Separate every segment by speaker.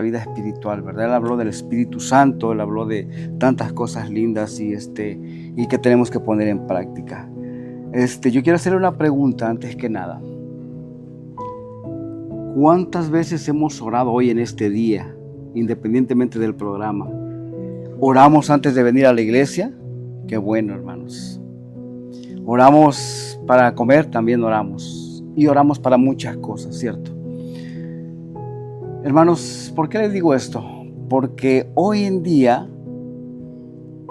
Speaker 1: vida espiritual, ¿verdad? Él habló del Espíritu Santo, él habló de tantas cosas lindas y que tenemos que poner en práctica. Yo quiero hacerle una pregunta antes que nada. ¿Cuántas veces hemos orado hoy en este día, independientemente del programa? ¿Oramos antes de venir a la iglesia? Qué bueno, hermanos. Oramos para comer, también oramos. Y oramos para muchas cosas, ¿cierto? Hermanos, ¿por qué les digo esto? Porque hoy en día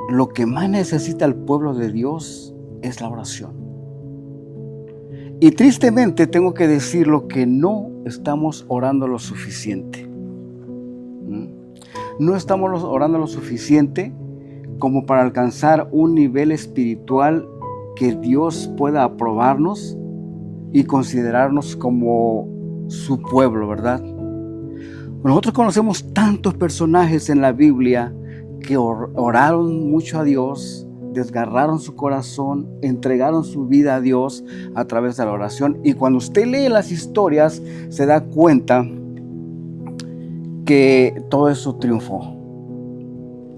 Speaker 1: lo que más necesita el pueblo de Dios es la oración. Y tristemente tengo que decirlo que no estamos orando lo suficiente. No estamos orando lo suficiente como para alcanzar un nivel espiritual que Dios pueda aprobarnos y considerarnos como su pueblo, ¿verdad? Nosotros conocemos tantos personajes en la Biblia que oraron mucho a Dios, desgarraron su corazón, entregaron su vida a Dios a través de la oración. Y cuando usted lee las historias, se da cuenta que todo eso triunfó.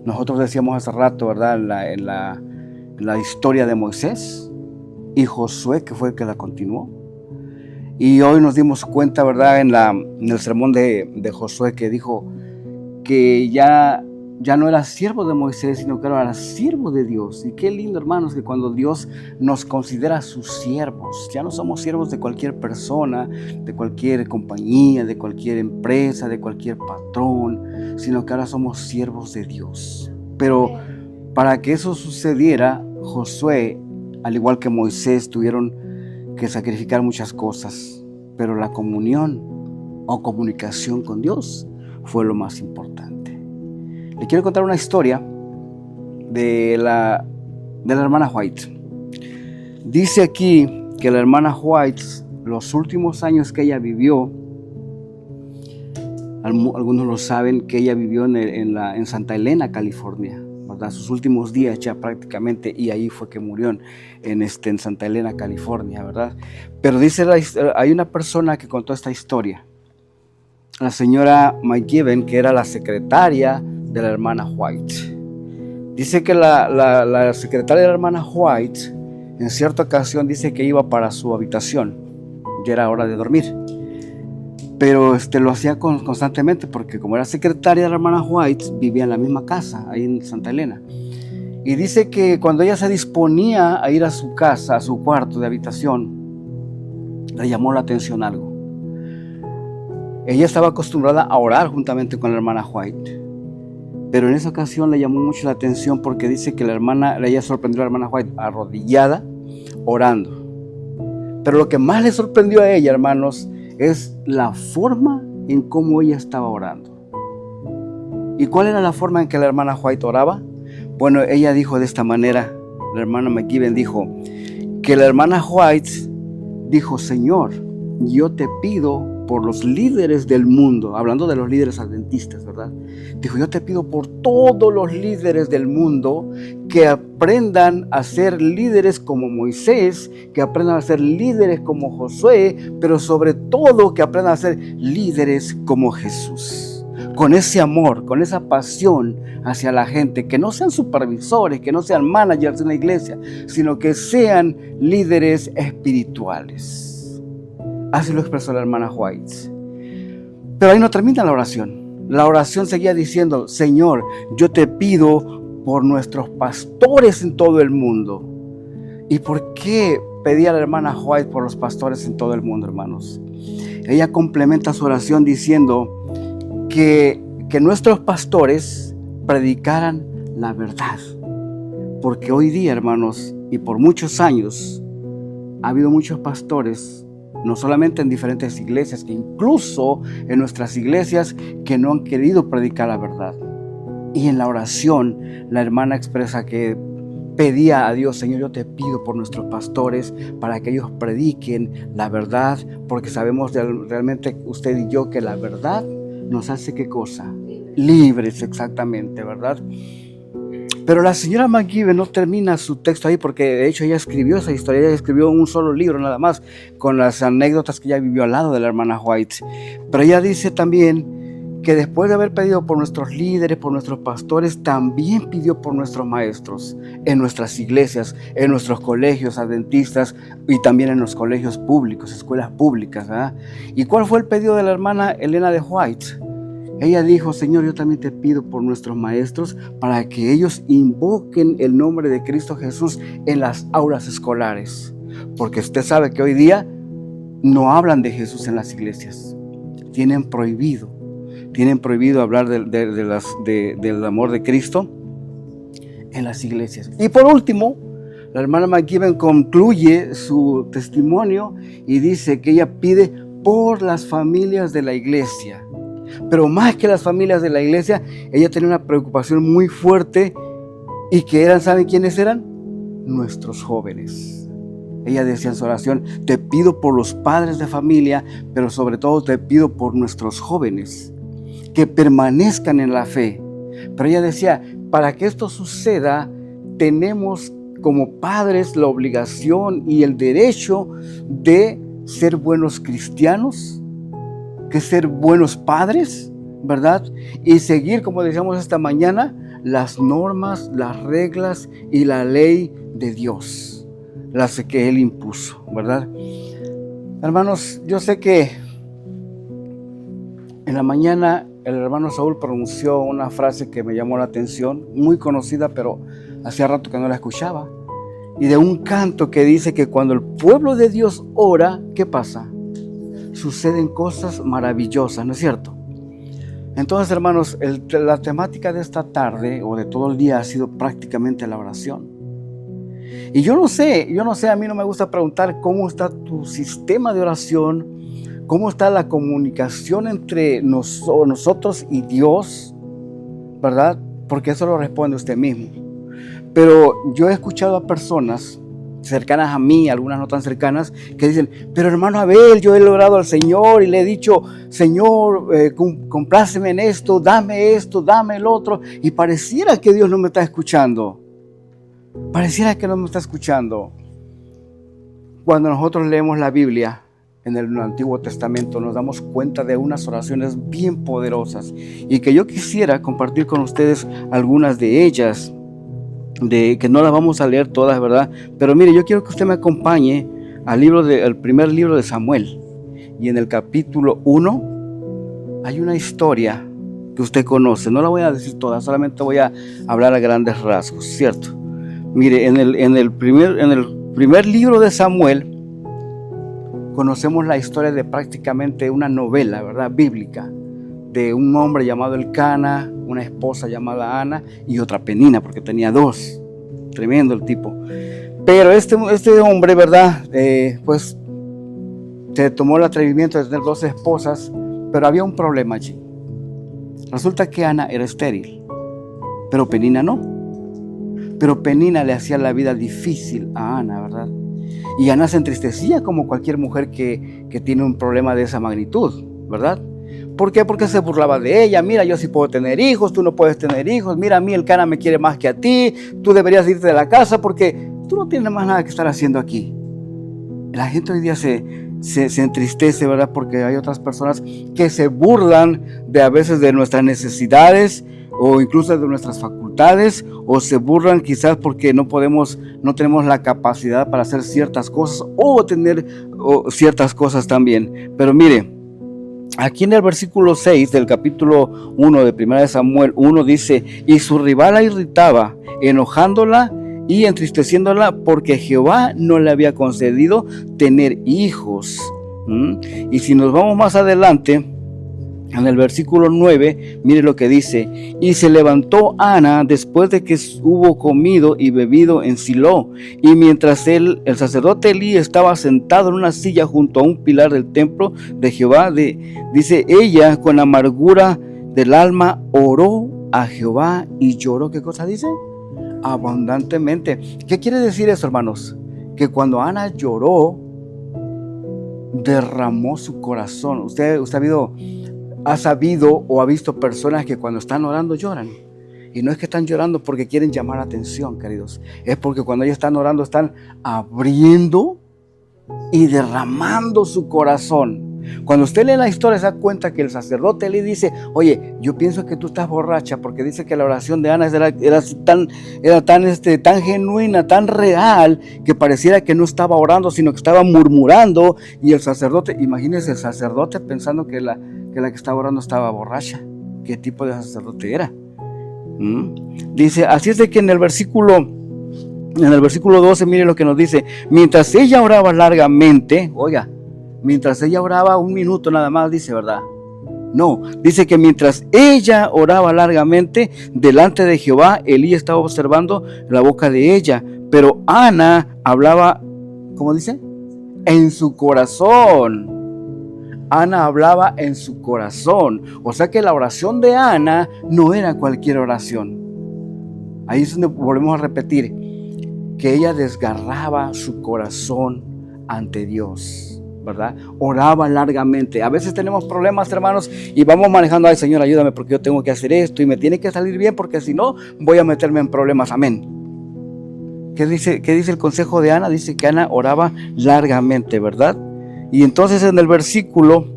Speaker 1: Nosotros decíamos hace rato, ¿verdad? En la historia de Moisés y Josué, que fue el que la continuó. Y hoy nos dimos cuenta, ¿verdad? En el sermón de Josué, que dijo que ya no era siervo de Moisés, sino que era siervo de Dios. Y qué lindo, hermanos, que cuando Dios nos considera sus siervos, ya no somos siervos de cualquier persona, de cualquier compañía, de cualquier empresa, de cualquier patrón, sino que ahora somos siervos de Dios. Pero para que eso sucediera, Josué, al igual que Moisés, tuvieron que sacrificar muchas cosas, pero la comunión o comunicación con Dios fue lo más importante. Le quiero contar una historia de la hermana White. Dice aquí que la hermana White, los últimos años que ella vivió, algunos lo saben, que ella vivió en Santa Elena, California, ¿verdad? Sus últimos días ya prácticamente, y ahí fue que murió en Santa Elena, California, ¿verdad? Pero dice, hay una persona que contó esta historia, la señora McGiven, que era la secretaria de la hermana White. Dice que la secretaria de la hermana White, en cierta ocasión, dice que iba para su habitación, ya era hora de dormir, pero lo hacía constantemente, porque como era secretaria de la hermana White, vivía en la misma casa, ahí en Santa Elena. Y dice que cuando ella se disponía a ir a su casa, a su cuarto de habitación, le llamó la atención algo. Ella estaba acostumbrada a orar juntamente con la hermana White, pero en esa ocasión le llamó mucho la atención porque dice que ella sorprendió a la hermana White arrodillada, orando. Pero lo que más le sorprendió a ella, hermanos, es la forma en cómo ella estaba orando. ¿Y cuál era la forma en que la hermana White oraba? Bueno, ella dijo de esta manera, la hermana McGiven dijo, que la hermana White dijo: Señor, yo te pido por los líderes del mundo, hablando de los líderes adventistas, ¿verdad? Dijo: yo te pido por todos los líderes del mundo que aprendan a ser líderes como Moisés, que aprendan a ser líderes como Josué, pero sobre todo que aprendan a ser líderes como Jesús. Con ese amor, con esa pasión hacia la gente, que no sean supervisores, que no sean managers en la iglesia, sino que sean líderes espirituales. Así lo expresó la hermana White. Pero ahí no termina la oración. La oración seguía diciendo: Señor, yo te pido por nuestros pastores en todo el mundo. ¿Y por qué pedía la hermana White por los pastores en todo el mundo, hermanos? Ella complementa su oración diciendo que nuestros pastores predicaran la verdad. Porque hoy día, hermanos, y por muchos años, ha habido muchos pastores, no solamente en diferentes iglesias, que incluso en nuestras iglesias, que no han querido predicar la verdad. Y en la oración, la hermana expresa que pedía a Dios: Señor, yo te pido por nuestros pastores para que ellos prediquen la verdad, porque sabemos realmente usted y yo que la verdad nos hace ¿qué cosa? Libres, exactamente, ¿verdad? Pero la señora McGiven no termina su texto ahí, porque de hecho ella escribió esa historia, ella escribió un solo libro nada más, con las anécdotas que ella vivió al lado de la hermana White. Pero ella dice también que después de haber pedido por nuestros líderes, por nuestros pastores, también pidió por nuestros maestros en nuestras iglesias, en nuestros colegios adventistas y también en los colegios públicos, escuelas públicas, ¿verdad? ¿Y cuál fue el pedido de la hermana Elena de White? Ella dijo: Señor, yo también te pido por nuestros maestros para que ellos invoquen el nombre de Cristo Jesús en las aulas escolares, porque usted sabe que hoy día no hablan de Jesús en las iglesias. Tienen prohibido hablar del amor de Cristo en las iglesias. Y por último, la hermana McGibbon concluye su testimonio y dice que ella pide por las familias de la iglesia. Pero más que las familias de la iglesia, ella tenía una preocupación muy fuerte, y que eran, ¿saben quiénes eran? Nuestros jóvenes. Ella decía en su oración: te pido por los padres de familia, pero sobre todo te pido por nuestros jóvenes, que permanezcan en la fe. Pero ella decía, para que esto suceda, tenemos como padres la obligación y el derecho de ser buenos cristianos, que ser buenos padres, ¿verdad? Y seguir, como decíamos esta mañana, las normas, las reglas y la ley de Dios, las que Él impuso, ¿verdad? Hermanos, yo sé que en la mañana el hermano Saúl pronunció una frase que me llamó la atención, muy conocida, pero hacía rato que no la escuchaba, y de un canto que dice que cuando el pueblo de Dios ora, ¿qué pasa? Suceden cosas maravillosas, ¿no es cierto? Entonces, hermanos, la temática de esta tarde o de todo el día ha sido prácticamente la oración. Y yo no sé, a mí no me gusta preguntar cómo está tu sistema de oración, cómo está la comunicación entre nosotros y Dios, ¿verdad? Porque eso lo responde usted mismo. Pero yo he escuchado a personas cercanas a mí, algunas no tan cercanas, que dicen: pero hermano Abel, yo he orado al Señor y le he dicho: Señor, compláceme en esto, dame el otro, y pareciera que Dios no me está escuchando. Pareciera que no me está escuchando. Cuando nosotros leemos la Biblia en el Antiguo Testamento, nos damos cuenta de unas oraciones bien poderosas, y que yo quisiera compartir con ustedes algunas de ellas, de que no las vamos a leer todas, ¿verdad? Pero mire, yo quiero que usted me acompañe al primer libro de Samuel, y en el capítulo 1 hay una historia que usted conoce. No la voy a decir toda, solamente voy a hablar a grandes rasgos, ¿cierto? Mire, en el primer libro de Samuel conocemos la historia de prácticamente una novela, ¿verdad? Bíblica, de un hombre llamado Elcana, una esposa llamada Ana y otra Penina, porque tenía dos. Tremendo el tipo. Pero este hombre, ¿verdad? Pues se tomó el atrevimiento de tener dos esposas, pero había un problema allí. Resulta que Ana era estéril, pero Penina no. Pero Penina le hacía la vida difícil a Ana, ¿verdad? Y Ana se entristecía como cualquier mujer que tiene un problema de esa magnitud, ¿verdad? ¿Por qué? Porque se burlaba de ella. Mira, yo sí puedo tener hijos, tú no puedes tener hijos. Mira, a mí Elcana me quiere más que a ti. Tú deberías irte de la casa porque tú no tienes más nada que estar haciendo aquí. La gente hoy día se entristece, ¿verdad? Porque hay otras personas que se burlan a veces de nuestras necesidades, o incluso de nuestras facultades, o se burlan quizás porque no tenemos la capacidad para hacer ciertas cosas o tener ciertas cosas también. Pero mire, aquí en el versículo 6 del capítulo 1 de 1 de Samuel 1 dice: y su rival la irritaba, enojándola y entristeciéndola, porque Jehová no le había concedido tener hijos. Y si nos vamos más adelante, en el versículo 9, mire lo que dice: y se levantó Ana después de que hubo comido y bebido en Silo, y mientras el sacerdote Elí estaba sentado en una silla junto a un pilar del templo de Jehová, dice, ella con amargura del alma oró a Jehová y lloró. ¿Qué cosa dice? Abundantemente. ¿Qué quiere decir eso, hermanos? Que cuando Ana lloró, derramó su corazón. Usted ha sabido o ha visto personas que cuando están orando lloran. Y no es que están llorando porque quieren llamar atención, queridos. Es porque cuando ellos están orando están abriendo y derramando su corazón. Cuando usted lee la historia se da cuenta que el sacerdote le dice, oye, yo pienso que tú estás borracha, porque dice que la oración de Ana era tan genuina, tan real, que pareciera que no estaba orando, sino que estaba murmurando. Y el sacerdote, imagínense el sacerdote pensando que la que estaba orando estaba borracha. ¿Qué tipo de sacerdote era? Dice, así es de que en el versículo 12, mire lo que nos dice: mientras ella oraba largamente, oiga, mientras ella oraba un minuto nada más, dice, ¿verdad? No, dice que mientras ella oraba largamente delante de Jehová, Elí estaba observando la boca de ella, pero Ana hablaba, ¿cómo dice? En su corazón. Ana hablaba en su corazón. O sea que la oración de Ana no era cualquier oración. Ahí es donde volvemos a repetir que ella desgarraba su corazón ante Dios, ¿verdad? Oraba largamente. A veces tenemos problemas, hermanos, y vamos manejando, ay, Señor, ayúdame porque yo tengo que hacer esto y me tiene que salir bien, porque si no voy a meterme en problemas. Amén. ¿Qué dice el consejo de Ana? Dice que Ana oraba largamente, ¿verdad? Y entonces en el versículo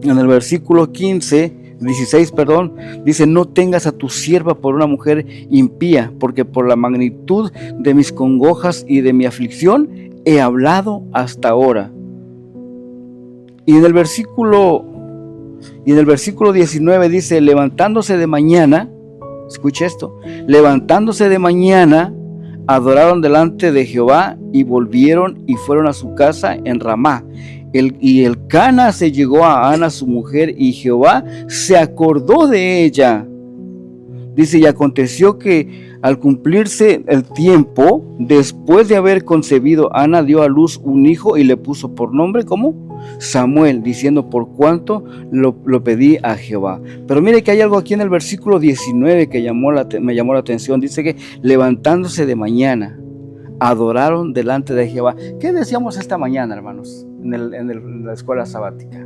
Speaker 1: 16, dice: no tengas a tu sierva por una mujer impía, porque por la magnitud de mis congojas y de mi aflicción he hablado hasta ahora. Y en el versículo 19 dice: levantándose de mañana, escuche esto, levantándose de mañana, adoraron delante de Jehová y volvieron y fueron a su casa en Ramá. Y Elcana se llegó a Ana su mujer, y Jehová se acordó de ella. Dice: y aconteció que al cumplirse el tiempo, después de haber concebido, Ana dio a luz un hijo y le puso por nombre, ¿cómo? Samuel, diciendo: por cuanto lo pedí a Jehová. Pero mire que hay algo aquí en el versículo 19 que me llamó la atención. Dice que levantándose de mañana, adoraron delante de Jehová. ¿Qué decíamos esta mañana, hermanos, en la escuela sabática?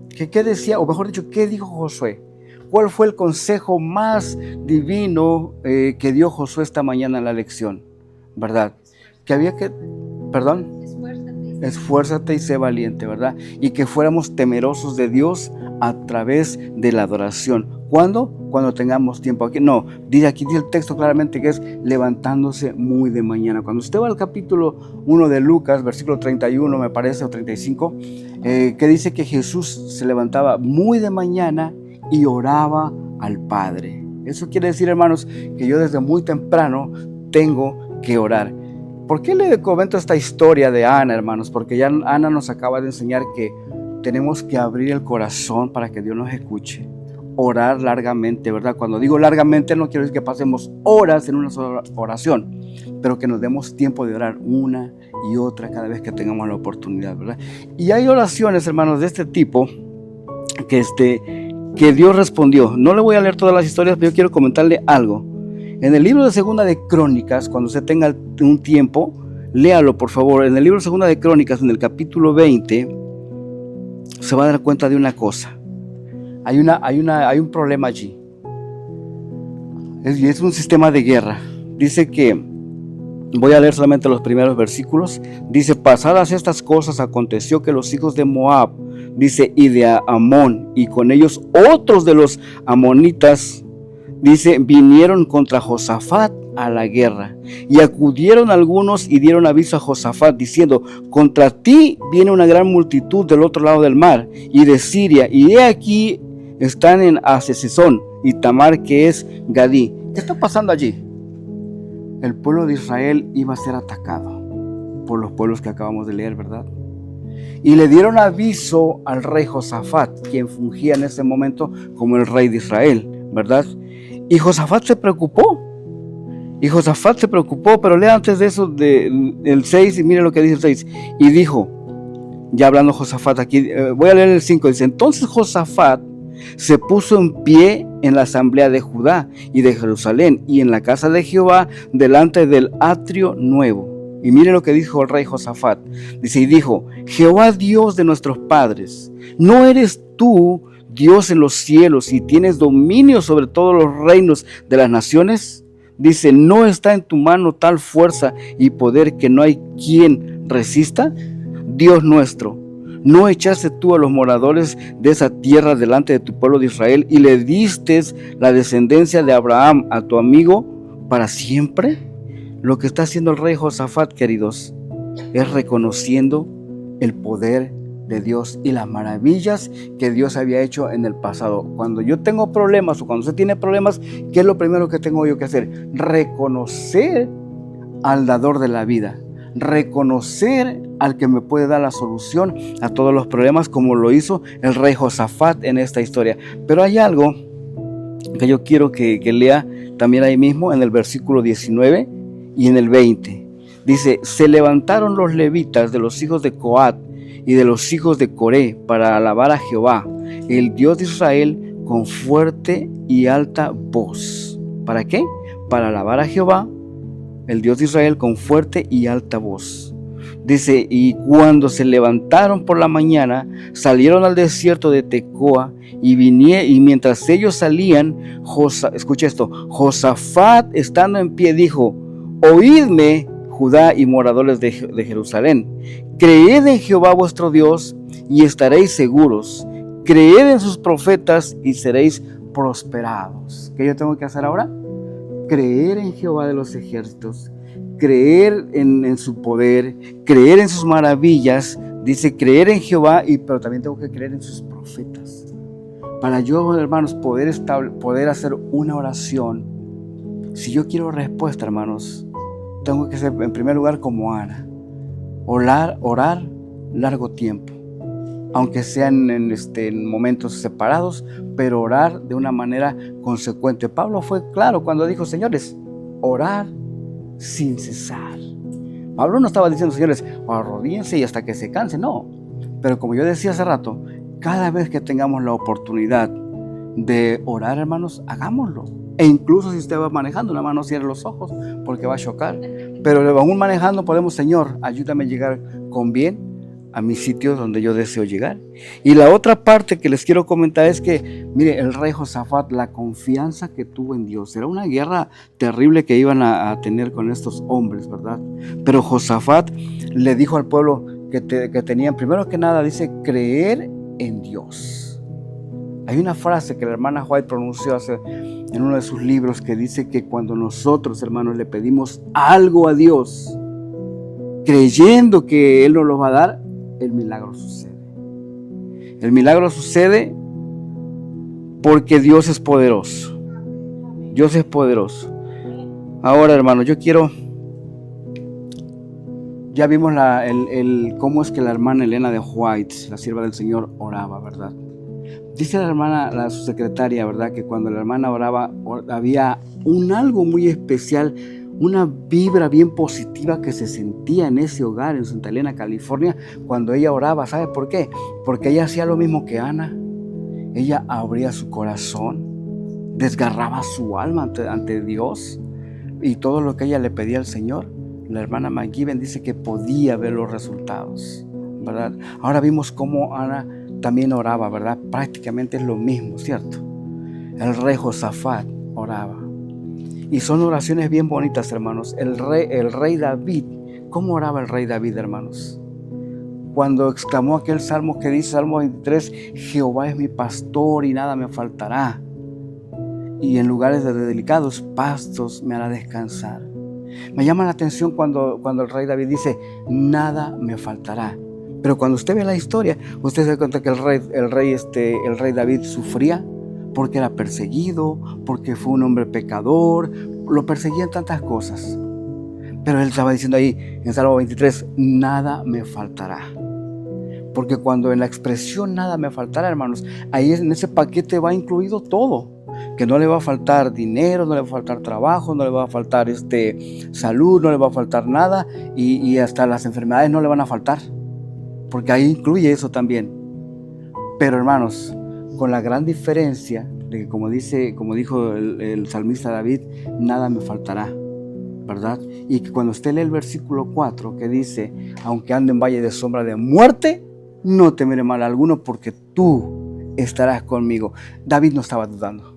Speaker 1: ¿Qué decía, o mejor dicho, qué dijo Josué? ¿Cuál fue el consejo más divino que dio Josué esta mañana en la lección? ¿Verdad? Que había que, perdón, esfuérzate y sé valiente, ¿verdad? Y que fuéramos temerosos de Dios a través de la adoración. ¿Cuándo? Cuando tengamos tiempo. Aquí no, dice el texto claramente que es levantándose muy de mañana. Cuando usted va al capítulo 1 de Lucas, versículo 31 me parece, o 35, que dice que Jesús se levantaba muy de mañana y oraba al Padre. Eso quiere decir, hermanos, que yo desde muy temprano tengo que orar. ¿Por qué le comento esta historia de Ana, hermanos? Porque ya Ana nos acaba de enseñar que tenemos que abrir el corazón para que Dios nos escuche. Orar largamente, ¿verdad? Cuando digo largamente no quiero decir que pasemos horas en una sola oración, pero que nos demos tiempo de orar una y otra cada vez que tengamos la oportunidad, ¿verdad? Y hay oraciones, hermanos, de este tipo que Dios respondió. No le voy a leer todas las historias, pero yo quiero comentarle algo. En el libro de Segunda de Crónicas, cuando usted tenga un tiempo, léalo por favor. En el libro de Segunda de Crónicas, en el capítulo 20, se va a dar cuenta de una cosa. Hay un problema allí. Es un sistema de guerra. Dice que, voy a leer solamente los primeros versículos. Dice: pasadas estas cosas, aconteció que los hijos de Moab, dice, y de Amón, y con ellos otros de los amonitas, dice, vinieron contra Josafat a la guerra. Y acudieron algunos y dieron aviso a Josafat, diciendo: contra ti viene una gran multitud del otro lado del mar, y de Siria, y he aquí están en Hasesón y Tamar, que es Gadí. ¿Qué está pasando allí? El pueblo de Israel iba a ser atacado por los pueblos que acabamos de leer, ¿verdad? Y le dieron aviso al rey Josafat, quien fungía en ese momento como el rey de Israel, ¿verdad? Y Josafat se preocupó. Pero lea antes de eso el 6 y mire lo que dice el 6. Y dijo, ya hablando Josafat aquí, voy a leer el 5, dice: entonces Josafat se puso en pie en la asamblea de Judá y de Jerusalén y en la casa de Jehová delante del atrio nuevo. Y mire lo que dijo el rey Josafat. Dice: y dijo: Jehová, Dios de nuestros padres, ¿no eres tú Dios en los cielos y tienes dominio sobre todos los reinos de las naciones? Dice: ¿no está en tu mano tal fuerza y poder que no hay quien resista? Dios nuestro, ¿No echaste tú a los moradores de esa tierra delante de tu pueblo de Israel y le diste la descendencia de Abraham a tu amigo para siempre? Lo que está haciendo el rey Josafat, queridos, es reconociendo el poder de Dios y las maravillas que Dios había hecho en el pasado. Cuando yo tengo problemas o cuando usted tiene problemas, ¿qué es lo primero que tengo yo que hacer? Reconocer al dador de la vida, reconocer al que me puede dar la solución a todos los problemas, como lo hizo el rey Josafat en esta historia. Pero hay algo que yo quiero que lea también ahí mismo en el versículo 19 y en el 20. Dice: se levantaron los levitas de los hijos de Coat y de los hijos de Coré para alabar a Jehová, el Dios de Israel, con fuerte y alta voz. ¿Para qué? Para alabar a Jehová, el Dios de Israel, con fuerte y alta voz. Dice: y cuando se levantaron por la mañana, salieron al desierto de Tecoa, y mientras ellos salían, escucha esto, Josafat, estando en pie, dijo: oídme, Judá y moradores de Jerusalén, creed en Jehová vuestro Dios y estaréis seguros, creed en sus profetas y seréis prosperados. ¿Qué yo tengo que hacer ahora? Creer en Jehová de los ejércitos, creer en su poder, creer en sus maravillas. Dice creer en Jehová, pero también tengo que creer en sus profetas. Para yo, hermanos, poder hacer una oración, si yo quiero respuesta, hermanos, tengo que ser en primer lugar como Ana, orar largo tiempo, aunque sean en momentos separados, pero orar de una manera consecuente. Pablo fue claro cuando dijo: señores, orar sin cesar. Pablo no estaba diciendo: señores, arrodíllense y hasta que se canse, no. Pero como yo decía hace rato, cada vez que tengamos la oportunidad de orar, hermanos, hagámoslo. E incluso si usted va manejando, nada más no cierre los ojos porque va a chocar. Pero aún manejando podemos: Señor, ayúdame a llegar con bien a mis sitios donde yo deseo llegar. Y la otra parte que les quiero comentar es que, mire, el rey Josafat, la confianza que tuvo en Dios. Era una guerra terrible que iban a tener con estos hombres, ¿verdad? Pero Josafat le dijo al pueblo que tenían, primero que nada, dice, creer en Dios. Hay una frase que la hermana White pronunció en uno de sus libros que dice que cuando nosotros, hermanos, le pedimos algo a Dios, creyendo que Él nos lo va a dar, el milagro sucede. El milagro sucede porque Dios es poderoso. Dios es poderoso. Ahora, hermanos, ya vimos cómo es que la hermana Elena de White, la sierva del Señor, oraba, ¿verdad? Dice la hermana, su secretaria, ¿verdad?, que cuando la hermana oraba, había algo muy especial, una vibra bien positiva que se sentía en ese hogar en Santa Elena, California, cuando ella oraba. ¿Sabe por qué? Porque ella hacía lo mismo que Ana. Ella abría su corazón, desgarraba su alma ante Dios, y todo lo que ella le pedía al Señor, la hermana McGiven dice que podía ver los resultados, ¿verdad? Ahora vimos cómo Ana también oraba, ¿verdad? Prácticamente es lo mismo, ¿cierto? El rey Josafat oraba. Y son oraciones bien bonitas, hermanos. El rey David, ¿cómo oraba el rey David, hermanos? Cuando exclamó aquel salmo que dice, Salmo 23, Jehová es mi pastor y nada me faltará, y en lugares de delicados pastos me hará descansar. Me llama la atención cuando el rey David dice, nada me faltará. Pero cuando usted ve la historia, usted se da cuenta que el rey David sufría porque era perseguido, porque fue un hombre pecador, lo perseguían tantas cosas. Pero él estaba diciendo ahí en Salmo 23, nada me faltará. Porque cuando en la expresión nada me faltará, hermanos, ahí en ese paquete va incluido todo. Que no le va a faltar dinero, no le va a faltar trabajo, no le va a faltar salud, no le va a faltar nada, y hasta las enfermedades no le van a faltar. Porque ahí incluye eso también. Pero, hermanos, con la gran diferencia de que como dijo el salmista David, nada me faltará, ¿verdad? Y que cuando usted lee el versículo 4 que dice, aunque ande en valle de sombra de muerte, no temeré mal alguno porque tú estarás conmigo. David no estaba dudando.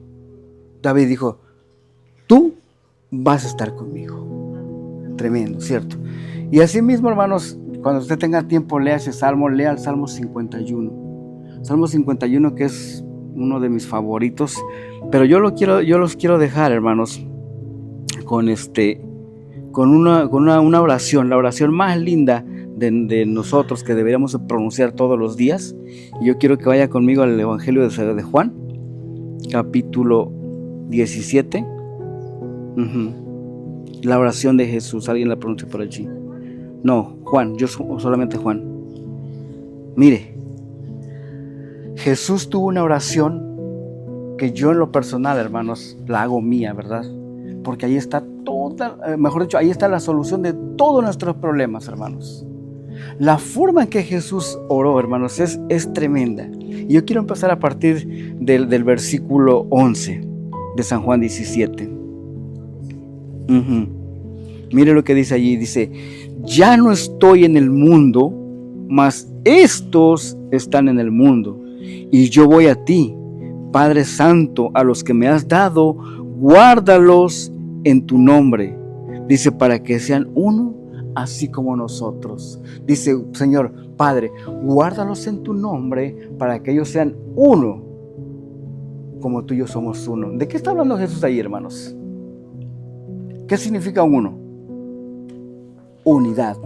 Speaker 1: David dijo, tú vas a estar conmigo. Tremendo, ¿cierto? Y así mismo, hermanos, Cuando usted tenga tiempo, lea ese salmo, lea el Salmo 51. Salmo 51, que es uno de mis favoritos, pero yo los quiero dejar, hermanos, con una oración, la oración más linda de nosotros que deberíamos pronunciar todos los días. Y yo quiero que vaya conmigo al Evangelio de Juan, capítulo 17. La oración de Jesús. ¿Alguien la pronuncia por allí? No, Juan, yo solamente Juan. Mire, Jesús tuvo una oración que yo en lo personal, hermanos, la hago mía, ¿verdad? Porque ahí está ahí está la solución de todos nuestros problemas, hermanos. La forma en que Jesús oró, hermanos, es tremenda. Y yo quiero empezar a partir del versículo 11 de San Juan 17. Mire lo que dice allí, dice: ya no estoy en el mundo, mas estos están en el mundo, y yo voy a ti. Padre Santo, a los que me has dado, guárdalos en tu nombre. Dice, para que sean uno, así como nosotros. Dice, Señor, Padre, guárdalos en tu nombre, para que ellos sean uno, como tú y yo somos uno. ¿De qué está hablando Jesús ahí, hermanos? ¿Qué significa uno? Unidad.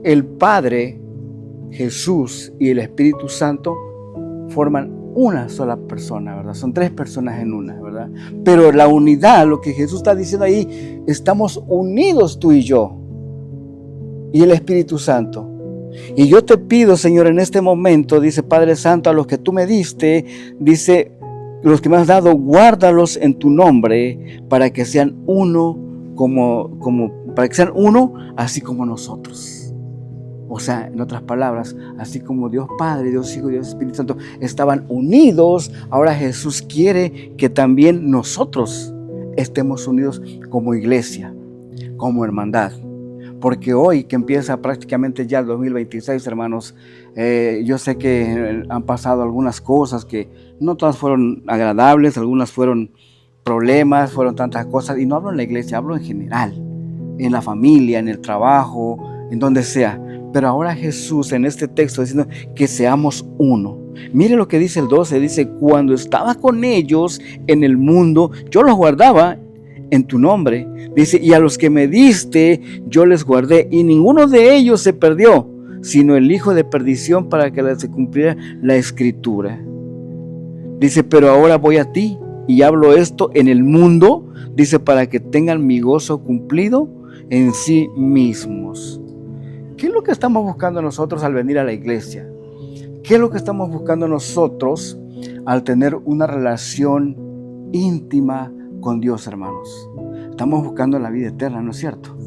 Speaker 1: El Padre, Jesús y el Espíritu Santo forman una sola persona, ¿verdad? Son tres personas en una, ¿verdad? Pero la unidad, lo que Jesús está diciendo ahí, estamos unidos tú y yo y el Espíritu Santo. Y yo te pido, Señor, en este momento, dice Padre Santo, a los que tú me diste, dice, los que me has dado, guárdalos en tu nombre, para que sean uno para que sean uno, así como nosotros. O sea, en otras palabras, así como Dios Padre, Dios Hijo y Dios Espíritu Santo estaban unidos, ahora Jesús quiere que también nosotros estemos unidos como iglesia, como hermandad. Porque hoy que empieza prácticamente ya el 2026, hermanos, yo sé que han pasado algunas cosas que no todas fueron agradables, algunas fueron problemas, fueron tantas cosas, y no hablo en la iglesia, hablo en general, en la familia, en el trabajo, en donde sea. Pero ahora Jesús en este texto diciendo que seamos uno. Mire lo que dice el 12, dice, cuando estaba con ellos en el mundo, yo los guardaba en tu nombre. Dice, y a los que me diste, yo les guardé, y ninguno de ellos se perdió, sino el hijo de perdición, para que se cumpliera la escritura. Dice, pero ahora voy a ti, y hablo esto en el mundo, dice, para que tengan mi gozo cumplido en sí mismos. ¿Qué es lo que estamos buscando nosotros al venir a la iglesia? ¿Qué es lo que estamos buscando nosotros al tener una relación íntima con Dios, hermanos? Estamos buscando la vida eterna, ¿no es cierto?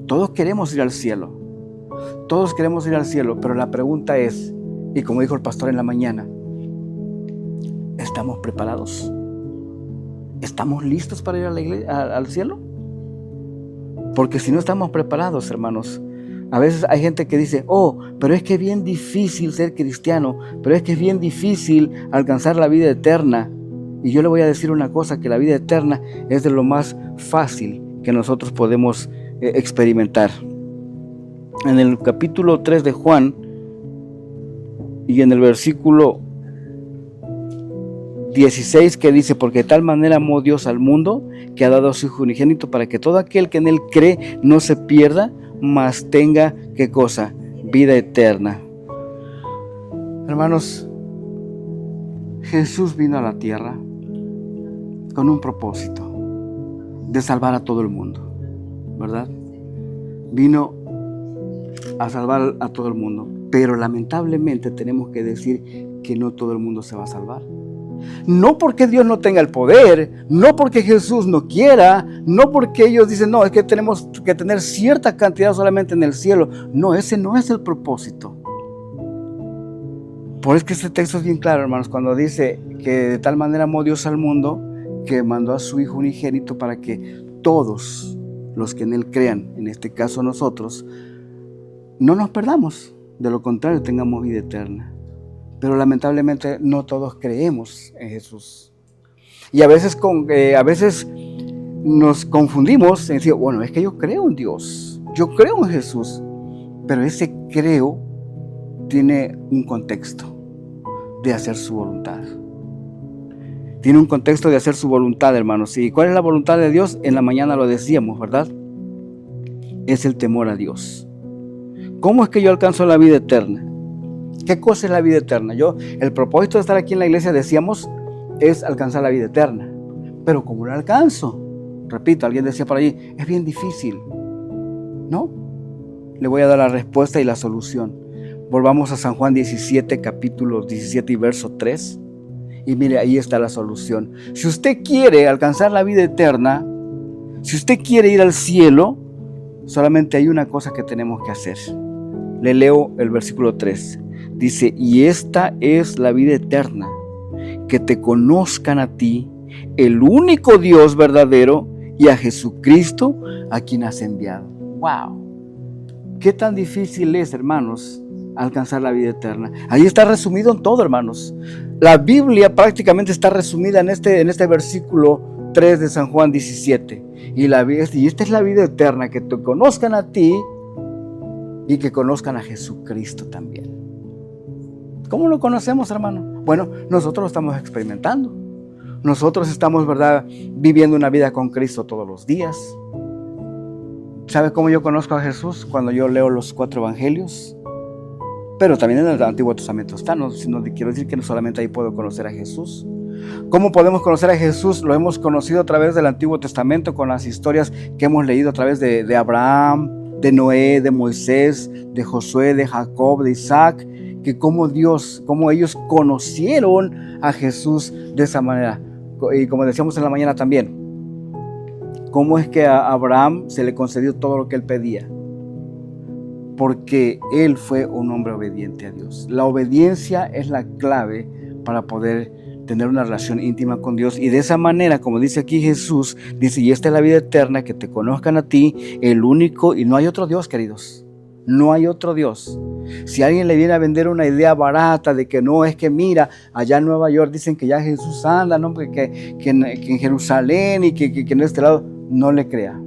Speaker 1: Todos queremos ir al cielo. Todos queremos ir al cielo, pero la pregunta es, y como dijo el pastor en la mañana, ¿estamos preparados? ¿Estamos listos para ir a la iglesia, al cielo? Porque si no estamos preparados, hermanos, a veces hay gente que dice, pero es que es bien difícil ser cristiano, pero es que es bien difícil alcanzar la vida eterna. Y yo le voy a decir una cosa, que la vida eterna es de lo más fácil que nosotros podemos experimentar. En el capítulo 3 de Juan y en el versículo 16, que dice, porque de tal manera amó Dios al mundo, que ha dado a su Hijo unigénito, para que todo aquel que en él cree no se pierda, mas tenga, ¿qué cosa? Vida eterna. Hermanos, Jesús vino a la tierra con un propósito de salvar a todo el mundo, ¿verdad? Vino a salvar a todo el mundo, pero lamentablemente tenemos que decir que no todo el mundo se va a salvar. No porque Dios no tenga el poder, no porque Jesús no quiera, no porque ellos dicen, no, es que tenemos que tener cierta cantidad solamente en el cielo. No, ese no es el propósito. Por eso que este texto es bien claro, hermanos, cuando dice que de tal manera amó Dios al mundo, que mandó a su Hijo unigénito para que todos los que en él crean, en este caso nosotros, no nos perdamos, de lo contrario tengamos vida eterna. Pero lamentablemente no todos creemos en Jesús. Y a veces nos confundimos en decir, bueno, es que yo creo en Dios, yo creo en Jesús, pero ese creo tiene un contexto de hacer su voluntad. Tiene un contexto de hacer su voluntad, hermanos. ¿Y cuál es la voluntad de Dios? En la mañana lo decíamos, ¿verdad? Es el temor a Dios. ¿Cómo es que yo alcanzo la vida eterna? ¿Qué cosa es la vida eterna? El propósito de estar aquí en la iglesia, decíamos, es alcanzar la vida eterna. Pero ¿cómo la alcanzo? Repito, alguien decía por allí, es bien difícil. ¿No? Le voy a dar la respuesta y la solución. Volvamos a San Juan 17, capítulo 17 y verso 3. Y mire, ahí está la solución. Si usted quiere alcanzar la vida eterna, si usted quiere ir al cielo, solamente hay una cosa que tenemos que hacer. Le leo el versículo 3. Dice, y esta es la vida eterna, que te conozcan a ti, el único Dios verdadero, y a Jesucristo, a quien has enviado. ¡Wow! ¿Qué tan difícil es, hermanos, alcanzar la vida eterna? Ahí está resumido en todo, hermanos. La Biblia prácticamente está resumida en este versículo 3 de San Juan 17. Y esta es la vida eterna, que te conozcan a ti y que conozcan a Jesucristo también. ¿Cómo lo conocemos, hermano? Bueno, nosotros lo estamos experimentando. Nosotros estamos, ¿verdad?, viviendo una vida con Cristo todos los días. ¿Sabe cómo yo conozco a Jesús? Cuando yo leo los 4 evangelios. Pero también en el Antiguo Testamento está, no quiero decir que no solamente ahí puedo conocer a Jesús. ¿Cómo podemos conocer a Jesús? Lo hemos conocido a través del Antiguo Testamento, con las historias que hemos leído a través de Abraham, de Noé, de Moisés, de Josué, de Jacob, de Isaac, que como ellos conocieron a Jesús de esa manera. Y como decíamos en la mañana también, cómo es que a Abraham se le concedió todo lo que él pedía. Porque él fue un hombre obediente a Dios. La obediencia es la clave para poder tener una relación íntima con Dios, y de esa manera, como dice aquí Jesús, dice, y esta es la vida eterna, que te conozcan a ti, el único, y no hay otro Dios, queridos, no hay otro Dios. Si alguien le viene a vender una idea barata de que no, es que mira, allá en Nueva York dicen que ya Jesús anda, ¿no? que en Jerusalén y que en este lado, no le crea.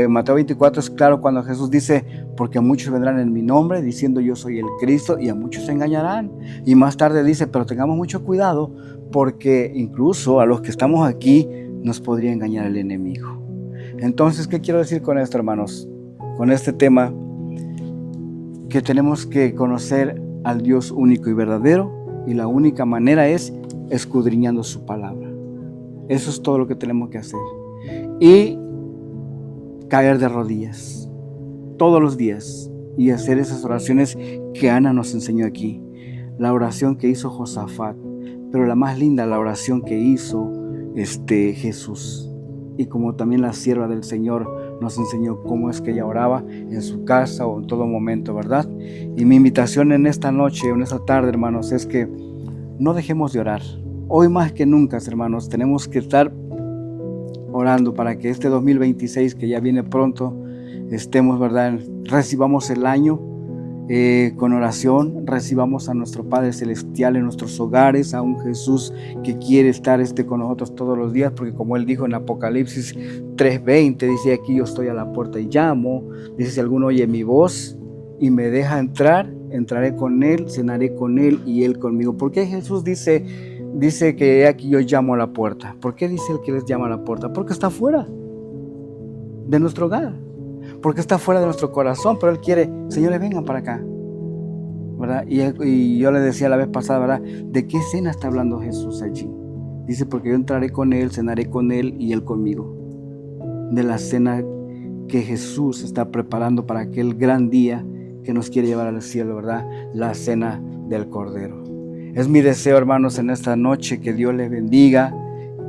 Speaker 1: Mateo 24 es claro cuando Jesús dice, porque muchos vendrán en mi nombre diciendo yo soy el Cristo, y a muchos se engañarán. Y más tarde dice, pero tengamos mucho cuidado, porque incluso a los que estamos aquí nos podría engañar el enemigo. Entonces, ¿qué quiero decir con esto, hermanos? Con este tema, que tenemos que conocer al Dios único y verdadero, y la única manera es escudriñando su palabra. Eso es todo lo que tenemos que hacer. Y caer de rodillas todos los días y hacer esas oraciones que Ana nos enseñó aquí. La oración que hizo Josafat, pero la más linda, la oración que hizo Jesús. Y como también la sierva del Señor nos enseñó cómo es que ella oraba en su casa o en todo momento, ¿verdad? Y mi invitación en esta noche o en esta tarde, hermanos, es que no dejemos de orar. Hoy más que nunca, hermanos, tenemos que estar orando para que este 2026, que ya viene pronto, estemos, ¿verdad?, recibamos el año con oración, recibamos a nuestro Padre Celestial en nuestros hogares, a un Jesús que quiere estar con nosotros todos los días, porque como Él dijo en Apocalipsis 3:20, dice, aquí yo estoy a la puerta y llamo, dice, si alguno oye mi voz y me deja entrar, entraré con Él, cenaré con Él y Él conmigo. ¿Por qué Jesús dice que aquí yo llamo a la puerta? ¿Por qué dice Él que les llama a la puerta? Porque está fuera de nuestro hogar, porque está fuera de nuestro corazón, pero Él quiere, señores, vengan para acá, ¿verdad? Y yo le decía la vez pasada, ¿verdad?, ¿de qué cena está hablando Jesús allí? Dice, porque yo entraré con Él, cenaré con Él y Él conmigo. De la cena que Jesús está preparando para aquel gran día que nos quiere llevar al cielo, ¿verdad? La cena del Cordero. Es mi deseo, hermanos, en esta noche, que Dios les bendiga,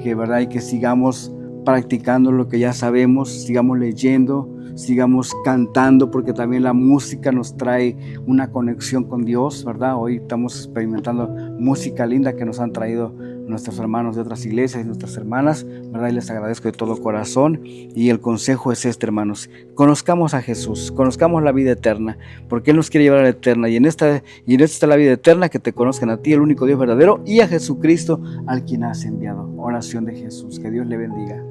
Speaker 1: que, ¿verdad?, y que sigamos practicando lo que ya sabemos, sigamos leyendo, sigamos cantando, porque también la música nos trae una conexión con Dios, ¿verdad? Hoy estamos experimentando música linda que nos han traído nuestros hermanos de otras iglesias y nuestras hermanas, ¿verdad? Y les agradezco de todo corazón. Y el consejo es hermanos, conozcamos a Jesús, conozcamos la vida eterna, porque Él nos quiere llevar a la eterna, y en esta está la vida eterna, que te conozcan a ti, el único Dios verdadero, y a Jesucristo, al quien has enviado. Oración de Jesús. Que Dios le bendiga.